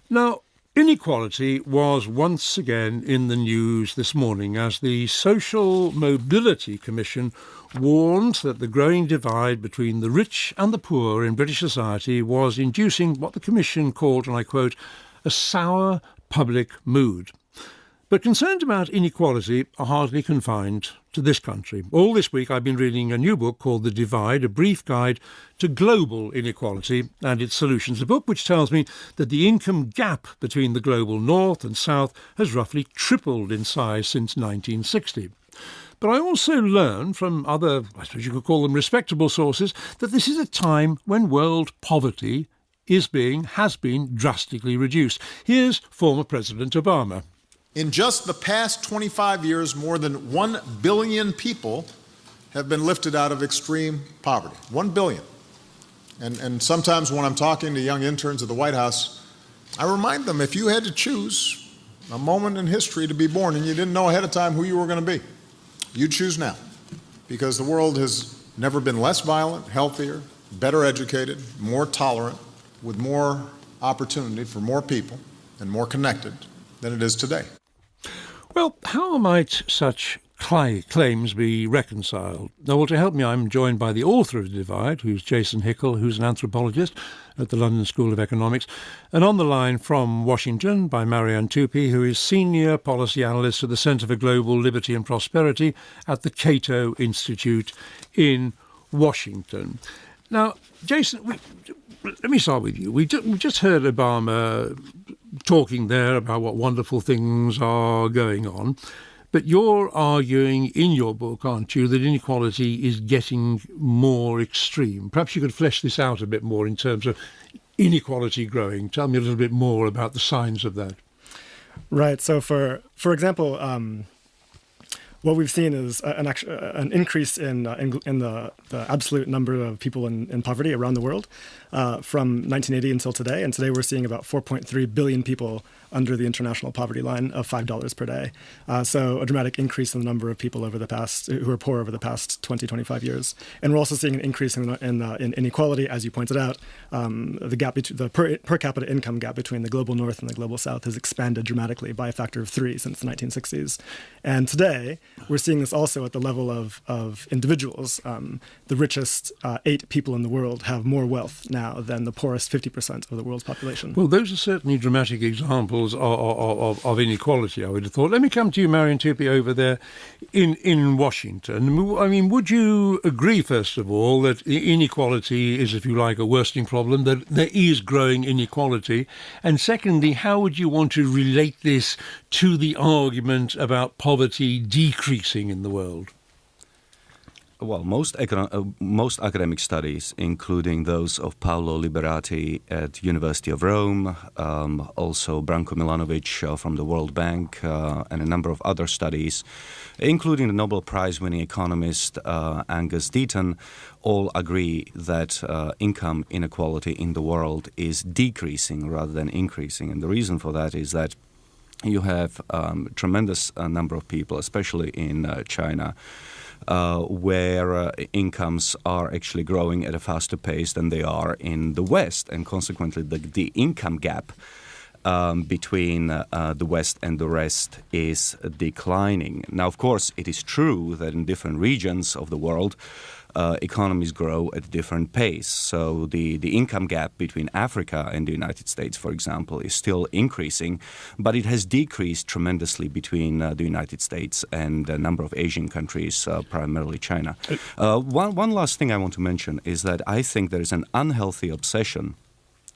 Now, inequality was once again in the news this morning as the Social Mobility Commission warned that the growing divide between the rich and the poor in British society was inducing what the Commission called, and I quote, a sour public mood. But concerns about inequality are hardly confined to this country. All this week I've been reading a new book called The Divide, A Brief Guide to Global Inequality and Its Solutions, a book which tells me that the income gap between the global north and south has roughly tripled in size since 1960. But I also learn from other, I suppose you could call them respectable sources, that this is a time when world poverty has been drastically reduced. Here's former President Obama. In just the past 25 years, more than 1 billion people have been lifted out of extreme poverty. 1 billion. And sometimes when I'm talking to young interns at the White House, I remind them, if you had to choose a moment in history to be born and you didn't know ahead of time who you were going to be, you'd choose now. Because the world has never been less violent, healthier, better educated, more tolerant, with more opportunity for more people and more connected than it is today. Well, how might such claims be reconciled? Well, to help me, I'm joined by the author of The Divide, who's Jason Hickel, who's an anthropologist at the London School of Economics, and on the line from Washington by Marian Tupa, who is Senior Policy Analyst at the Centre for Global Liberty and Prosperity at the Cato Institute in Washington. Now, Jason, let me start with you. We just heard Obama talking there about what wonderful things are going on. But you're arguing in your book, aren't you, that inequality is getting more extreme. Perhaps you could flesh this out a bit more in terms of inequality growing. Tell me a little bit more about the signs of that. Right. So, for example, what we've seen is an increase in the absolute number of people in poverty around the world from 1980 until today. And today we're seeing about 4.3 billion people under the international poverty line of $5 per day. So a dramatic increase in the number of people who are poor over the past 20, 25 years. And we're also seeing an increase in inequality, as you pointed out. The gap the per capita income gap between the global north and the global south has expanded dramatically by a factor of 3 since the 1960s. And today, we're seeing this also at the level of individuals. The richest 8 people in the world have more wealth now than the poorest 50% of the world's population. Well, those are certainly dramatic examples of inequality, I would have thought. Let me come to you, Marian Tupa, over there in Washington. I mean, would you agree, first of all, that inequality is, if you like, a worsening problem, that there is growing inequality? And secondly, how would you want to relate this to the argument about poverty decreasing in the world? Well, most academic studies, including those of Paolo Liberati at University of Rome, also Branko Milanovic from the World Bank, and a number of other studies, including the Nobel Prize-winning economist Angus Deaton, all agree that income inequality in the world is decreasing rather than increasing. And the reason for that is that you have tremendous number of people, especially in China, where incomes are actually growing at a faster pace than they are in the West. And consequently, the income gap between the West and the rest is declining. Now, of course, it is true that in different regions of the world, economies grow at a different pace. So the income gap between Africa and the United States, for example, is still increasing, but it has decreased tremendously between the United States and a number of Asian countries, primarily China. One last thing I want to mention is that I think there is an unhealthy obsession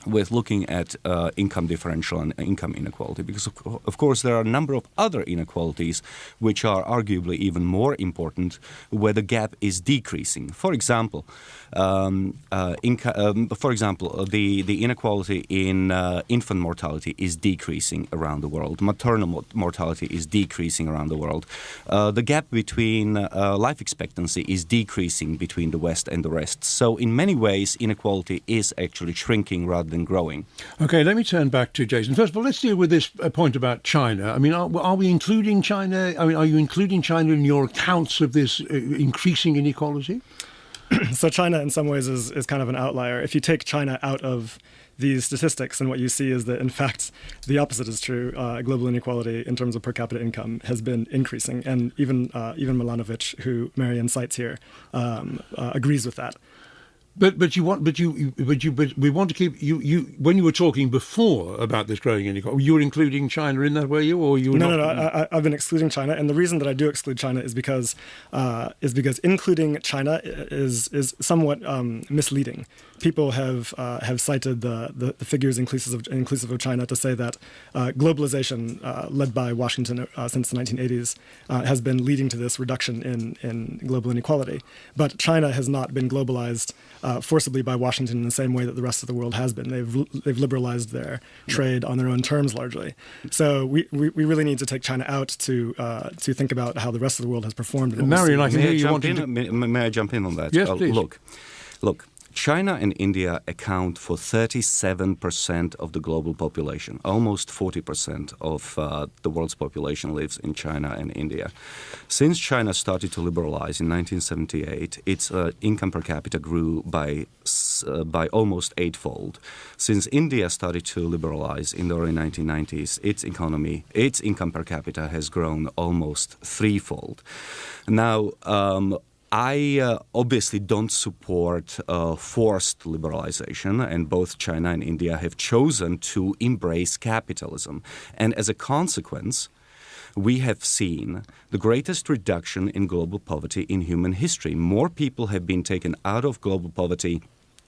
with looking at income differential and income inequality, because of course there are a number of other inequalities which are arguably even more important, where the gap is decreasing. For example, the inequality in infant mortality is decreasing around the world. Maternal mortality is decreasing around the world. The gap between life expectancy is decreasing between the West and the rest. So in many ways, inequality is actually shrinking rather than growing. Okay, let me turn back to Jason. First of all, let's deal with this point about China. I mean, are we including China? I mean, are you including China in your accounts of this increasing inequality? So China, in some ways, is kind of an outlier. If you take China out of these statistics, and what you see is that, in fact, the opposite is true. Global inequality in terms of per capita income has been increasing, and even Milanovic, who Marian cites here, agrees with that. But we want to keep you when you were talking before about this growing inequality, you were including China in that, were you, or you were not? No. I've been excluding China, and the reason that I do exclude China is because including China is somewhat misleading. People have cited the figures inclusive of China to say that globalization, led by Washington since the 1980s, has been leading to this reduction in global inequality. But China has not been globalized forcibly by Washington in the same way that the rest of the world has been. They've liberalized their trade on their own terms largely. So we really need to take China out to think about how the rest of the world has performed. Marian, I can hear you wanting to... May I jump in on that? Yes, please. Look. China and India account for 37% of the global population. Almost 40% of the world's population lives in China and India. Since China started to liberalize in 1978, its income per capita grew by almost eightfold. Since India started to liberalize in the early 1990s, its income per capita has grown almost threefold. Now, I obviously don't support forced liberalization, and both China and India have chosen to embrace capitalism. And as a consequence, we have seen the greatest reduction in global poverty in human history. More people have been taken out of global poverty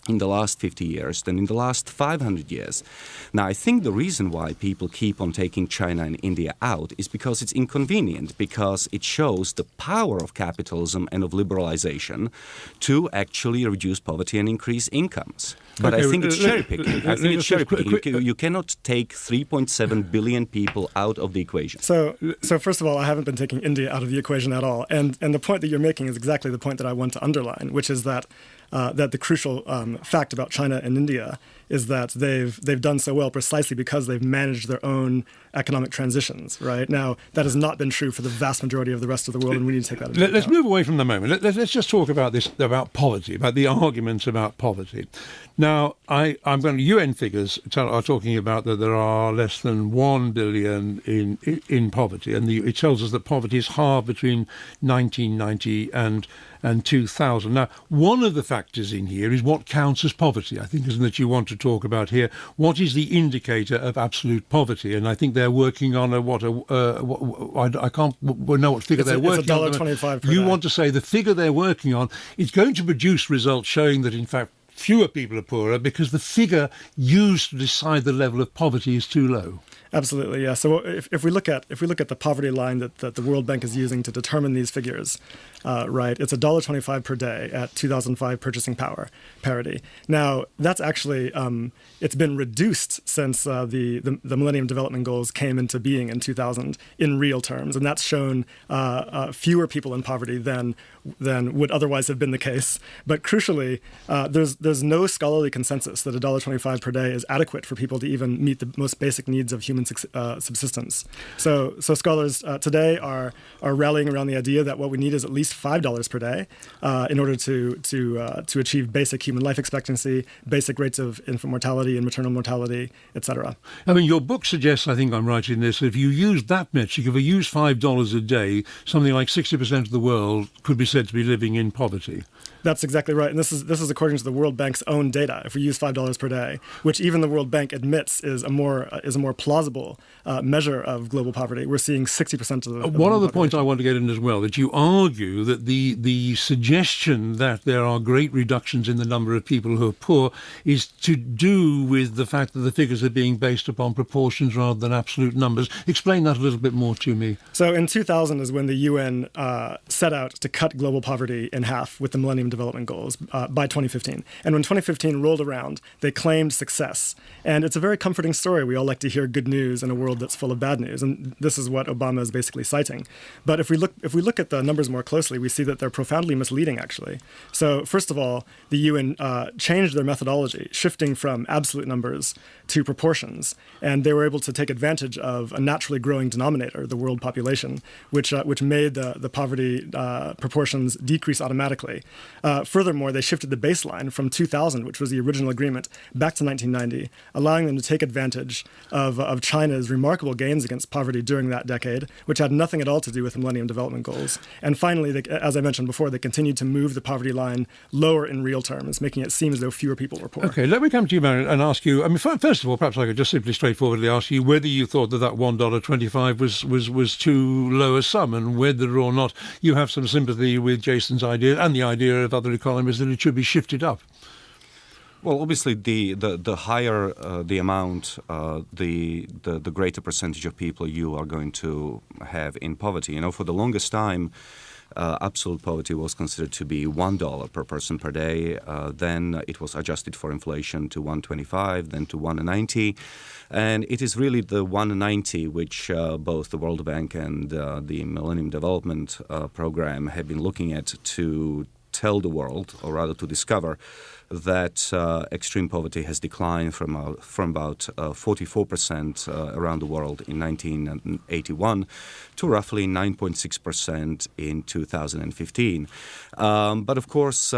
in the last 50 years than in the last 500 years. Now, I think the reason why people keep on taking China and India out is because it's inconvenient, because it shows the power of capitalism and of liberalization to actually reduce poverty and increase incomes. But I think it's cherry-picking. You cannot take 3.7 billion people out of the equation. So first of all, I haven't been taking India out of the equation at all. And the point that you're making is exactly the point that I want to underline, which is that the crucial fact about China and India is that they've done so well precisely because they've managed their own economic transitions. Right now, that has not been true for the vast majority of the rest of the world, and we need to take that into account. Let's move away from the moment. Let's just talk about poverty, about the arguments about poverty. Now, UN figures are talking about that there are less than 1 billion in poverty, and it tells us that poverty is halved between 1990 and 2000. Now, one of the factors in here is what counts as poverty. I think, isn't it, you want to talk about here? What is the indicator of absolute poverty? And I think they're working on I can't know what figure they're working on. It's $1.25 per You day. want to say the figure they're working on is going to produce results showing that, in fact, fewer people are poorer because the figure used to decide the level of poverty is too low. Absolutely, yeah. So if we look at the poverty line that the World Bank is using to determine these figures, right, it's $1.25 per day at 2005 purchasing power parity. Now that's actually it's been reduced since the Millennium Development Goals came into being in 2000 in real terms, and that's shown fewer people in poverty than would otherwise have been the case. But crucially, there's no scholarly consensus that $1.25 per day is adequate for people to even meet the most basic needs of human subsistence. So scholars today are rallying around the idea that what we need is at least $5 per day in order to achieve basic human life expectancy, basic rates of infant mortality and maternal mortality, etc. I mean, your book suggests, I think I'm right in this, that if you use that metric, if we use $5 a day, something like 60% of the world could be said to be living in poverty. That's exactly right, and this is according to the World Bank's own data. If we use $5 per day, which even the World Bank admits is a more plausible measure of global poverty, we're seeing 60% of the. One other point I want to get in as well, that you argue that the suggestion that there are great reductions in the number of people who are poor is to do with the fact that the figures are being based upon proportions rather than absolute numbers. Explain that a little bit more to me. So in 2000 is when the UN set out to cut global poverty in half with the Millennium Development Goals by 2015. And when 2015 rolled around, they claimed success. And it's a very comforting story. We all like to hear good news in a world that's full of bad news. And this is what Obama is basically citing. But if we look at the numbers more closely, we see that they're profoundly misleading, actually. So first of all, the UN changed their methodology, shifting from absolute numbers to proportions. And they were able to take advantage of a naturally growing denominator, the world population, which made the poverty proportions decrease automatically. Furthermore, they shifted the baseline from 2000, which was the original agreement, back to 1990, allowing them to take advantage of China's remarkable gains against poverty during that decade, which had nothing at all to do with the Millennium Development Goals. And finally, as I mentioned before, they continued to move the poverty line lower in real terms, making it seem as though fewer people were poor. Okay, let me come to you, Marian, and ask you, I mean, first of all, perhaps I could just simply straightforwardly ask you whether you thought that $1.25 was too low a sum, and whether or not you have some sympathy with Jason's idea and the idea of other economists that it should be shifted up. Well, obviously, the higher the amount, the greater percentage of people you are going to have in poverty. You know, for the longest time, absolute poverty was considered to be $1 per person per day. Then it was adjusted for inflation to $1.25, then to $1.90. And it is really the $1.90 which both the World Bank and the Millennium Development Program have been looking at to tell the world, or rather to discover, that extreme poverty has declined from about 44% around the world in 1981 to roughly 9.6% in 2015. But of course,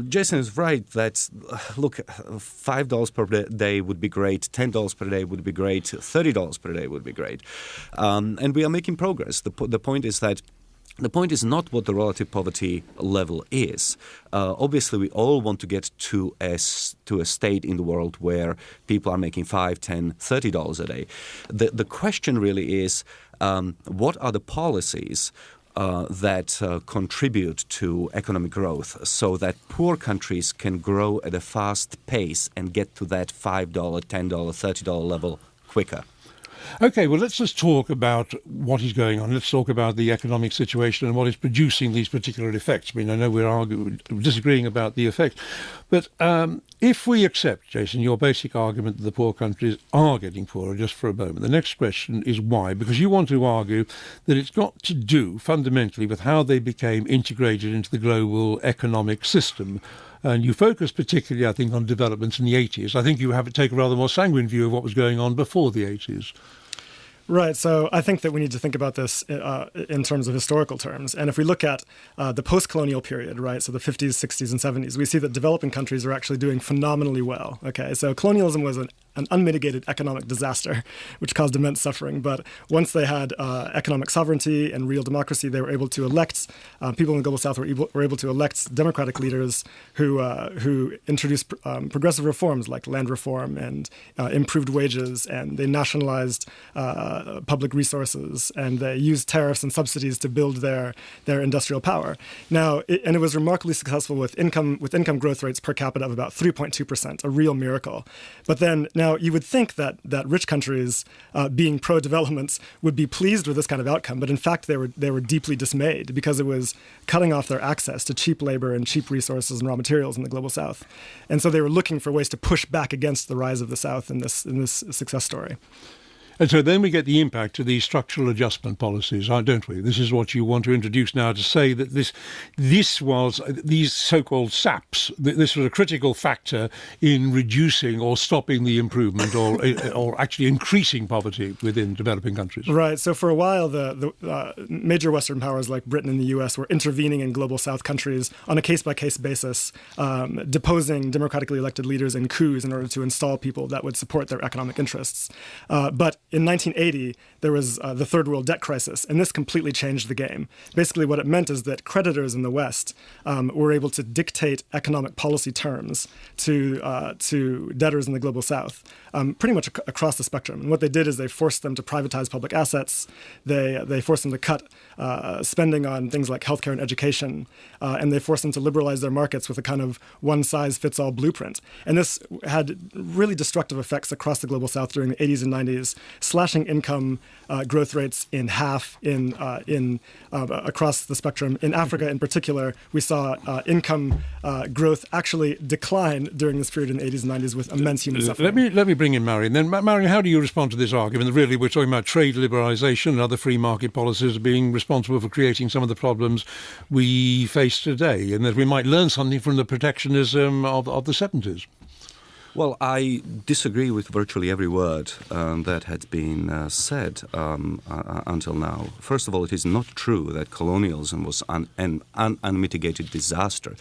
Jason is right that, look, $5 per day would be great, $10 per day would be great, $30 per day would be great. And we are making progress. The point is that the point is not what the relative poverty level is. Obviously, we all want to get to a state in the world where people are making $5, $10, $30 a day. The question really is, what are the policies that contribute to economic growth so that poor countries can grow at a fast pace and get to that $5, $10, $30 level quicker? Okay, well, let's just talk about what is going on. Let's talk about the economic situation and what is producing these particular effects. I mean, I know we're disagreeing about the effect, but if we accept, Jason, your basic argument that the poor countries are getting poorer, just for a moment, the next question is why? Because you want to argue that it's got to do fundamentally with how they became integrated into the global economic system. And you focus particularly, I think, on developments in the 80s. I think you have to take a rather more sanguine view of what was going on before the 80s. Right. So I think that we need to think about this in terms of historical terms. And if we look at the post-colonial period, right, so the 50s, 60s, and 70s, we see that developing countries are actually doing phenomenally well. Okay. So colonialism was an unmitigated economic disaster, which caused immense suffering. But once they had economic sovereignty and real democracy, they were able to elect, people in the Global South were able to elect democratic leaders who introduced progressive reforms like land reform and improved wages, and they nationalized public resources, and they used tariffs and subsidies to build their industrial power. Now, and it was remarkably successful with income growth rates per capita of about 3.2%, a real miracle. But then now you would think that rich countries, being pro-development, would be pleased with this kind of outcome, but in fact they were deeply dismayed because it was cutting off their access to cheap labor and cheap resources and raw materials in the Global South. And so they were looking for ways to push back against the rise of the South in this success story. And so then we get the impact of these structural adjustment policies, don't we? This is what you want to introduce now, to say that these so-called SAPs, this was a critical factor in reducing or stopping the improvement or actually increasing poverty within developing countries. Right. So for a while, the major Western powers like Britain and the U.S. were intervening in Global South countries on a case-by-case basis, deposing democratically elected leaders in coups in order to install people that would support their economic interests. But in 1980, there was the Third World Debt Crisis, and this completely changed the game. Basically, what it meant is that creditors in the West were able to dictate economic policy terms to debtors in the Global South, pretty much across the spectrum. And what they did is they forced them to privatize public assets. They forced them to cut spending on things like healthcare and education, and they forced them to liberalize their markets with a kind of one-size-fits-all blueprint. And this had really destructive effects across the Global South during the 80s and 90s, slashing income growth rates in half across the spectrum. In Africa, in particular, we saw income growth actually decline during this period in the 80s and 90s with immense human suffering. Let me bring in Marian. Then, Marian, how do you respond to this argument that really we're talking about trade liberalisation and other free market policies being responsible for creating some of the problems we face today, and that we might learn something from the protectionism of the 70s? Well, I disagree with virtually every word that had been said until now. First of all, it is not true that colonialism was an unmitigated disaster.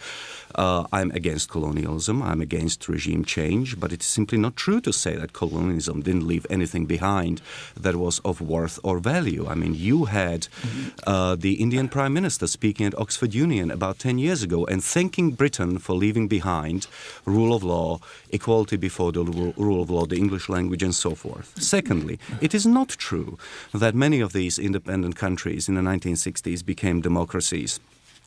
I'm against colonialism. I'm against regime change. But it's simply not true to say that colonialism didn't leave anything behind that was of worth or value. I mean, you had the Indian Prime Minister speaking at Oxford Union about 10 years ago and thanking Britain for leaving behind rule of law, equality before the rule of law, the English language, and so forth. Secondly, it is not true that many of these independent countries in the 1960s became democracies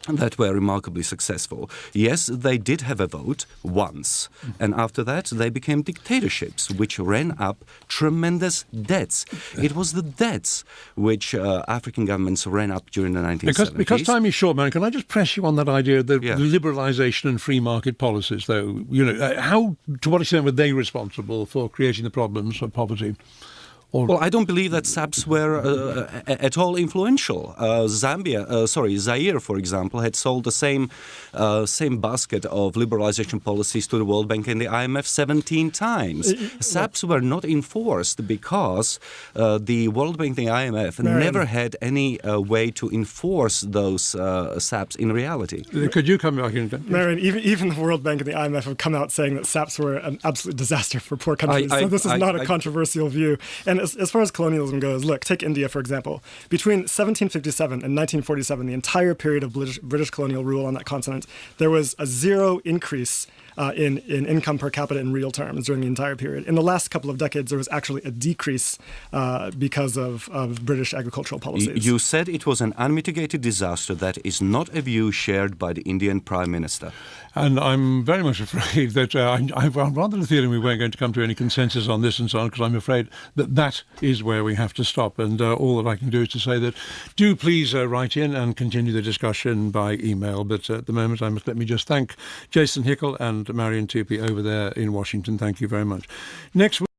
that were remarkably successful. Yes, they did have a vote once, and after that they became dictatorships which ran up tremendous debts. It was the debts which African governments ran up during the 1970s. Because time is short, man, can I just press you on that idea of the liberalisation and free market policies, though? To what extent were they responsible for creating the problems of poverty? Well, I don't believe that SAPs were at all influential. Zaire, for example, had sold the same basket of liberalization policies to the World Bank and the IMF 17 times. SAPs were not enforced because the World Bank and the IMF never had any way to enforce those SAPs in reality. Could you come back in? Marian, even the World Bank and the IMF have come out saying that SAPs were an absolute disaster for poor countries. So this is not a controversial view. And as far as colonialism goes, look, take India, for example. Between 1757 and 1947, the entire period of British colonial rule on that continent, there was a zero increase in income per capita in real terms during the entire period. In the last couple of decades, there was actually a decrease because of British agricultural policies. You said it was an unmitigated disaster. That is not a view shared by the Indian Prime Minister. And I'm very much afraid that I've rather the feeling we weren't going to come to any consensus on this and so on, because I'm afraid that is where we have to stop. And all that I can do is to say that do please write in and continue the discussion by email. But at the moment, let me just thank Jason Hickel and Marian Tupa over there in Washington. Thank you very much. Next week.